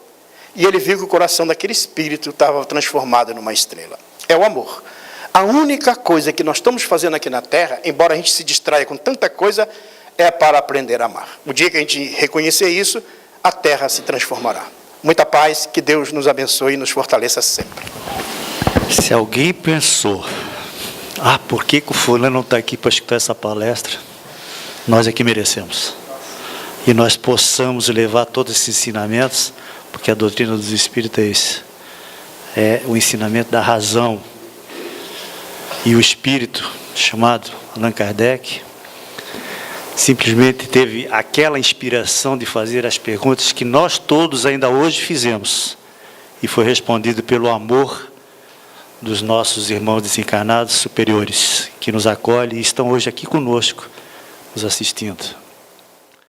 Speaker 2: E ele viu que o coração daquele espírito estava transformado numa estrela. É o amor. A única coisa que nós estamos fazendo aqui na Terra, embora a gente se distraia com tanta coisa, é para aprender a amar. O dia que a gente reconhecer isso, a Terra se transformará. Muita paz, que Deus nos abençoe e nos fortaleça sempre.
Speaker 1: Se alguém pensou: por que o fulano não está aqui para escutar essa palestra? Nós é que merecemos. E nós possamos levar todos esses ensinamentos, porque a doutrina dos Espíritos é esse. É o ensinamento da razão. E o Espírito, chamado Allan Kardec, simplesmente teve aquela inspiração de fazer as perguntas que nós todos ainda hoje fizemos. E foi respondido pelo amor dos nossos irmãos desencarnados superiores, que nos acolhem e estão hoje aqui conosco, nos assistindo.